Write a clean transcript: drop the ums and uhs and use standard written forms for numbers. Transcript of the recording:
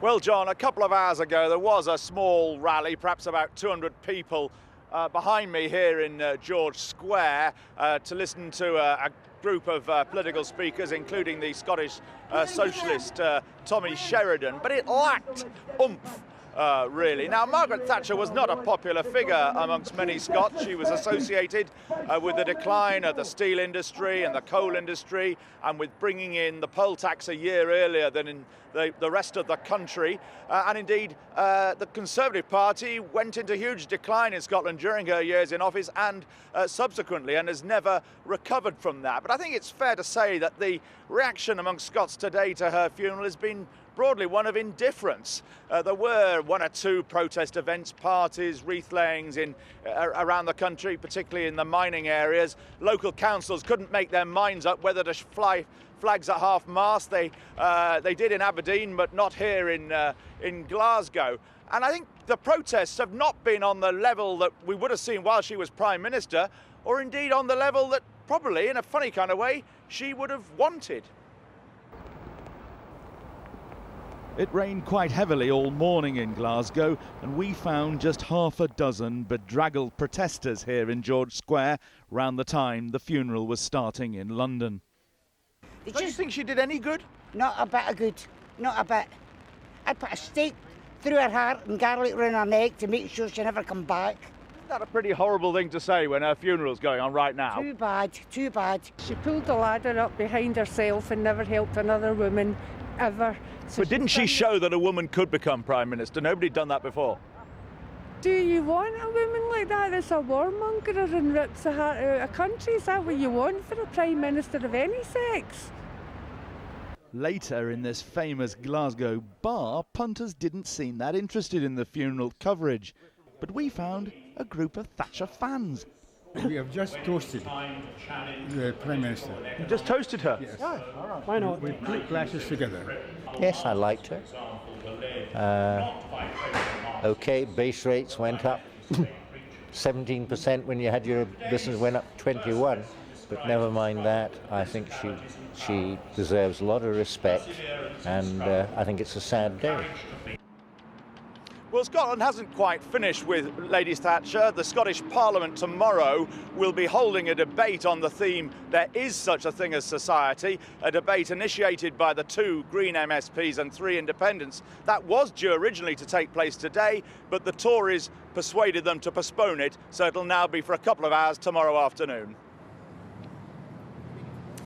Well, John, a couple of hours ago there was a small rally, perhaps about 200 people behind me here in George Square to listen to a group of political speakers, including the Scottish socialist Tommy Sheridan, but it lacked oomph. Really. Now, Margaret Thatcher was not a popular figure amongst many Scots. She was associated with the decline of the steel industry and the coal industry, and with bringing in the poll tax a year earlier than in the rest of the country. And indeed, the Conservative Party went into huge decline in Scotland during her years in office and subsequently, and has never recovered from that. But I think it's fair to say that the reaction amongst Scots today to her funeral has been broadly one of indifference. There were one or two protest events, parties, wreath layings around the country, particularly in the mining areas. Local councils couldn't make their minds up whether to fly flags at half-mast. They did in Aberdeen, but not here in Glasgow. And I think the protests have not been on the level that we would have seen while she was Prime Minister, or indeed on the level that probably, in a funny kind of way, she would have wanted. It rained quite heavily all morning in Glasgow, and we found just half a dozen bedraggled protesters here in George Square round the time the funeral was starting in London. Do you think she did any good? Not a bit of good, not a bit. I'd put a stake through her heart and garlic round her neck to make sure she never come back. Isn't that a pretty horrible thing to say when her funeral's going on right now? Too bad, too bad. She pulled the ladder up behind herself and never helped another woman ever. So but didn't she show that a woman could become Prime Minister? Nobody'd done that before. Do you want a woman like that that's a warmonger and rips the heart out of a country? Is that what you want for a Prime Minister of any sex? Later in this famous Glasgow bar, punters didn't seem that interested in the funeral coverage. But we found a group of Thatcher fans. We have just toasted the Prime Minister. You just toasted her? Yes. Oh, why not? We put glasses together. Yes, I liked her. Okay, base rates went up 17% when you had your business went up 21%. But never mind that. I think she deserves a lot of respect, and I think it's a sad day. Well, Scotland hasn't quite finished with Lady Thatcher. The Scottish Parliament tomorrow will be holding a debate on the theme, there is such a thing as society, a debate initiated by the 2 Green MSPs and 3 independents. That was due originally to take place today, but the Tories persuaded them to postpone it, so it'll now be for a couple of hours tomorrow afternoon.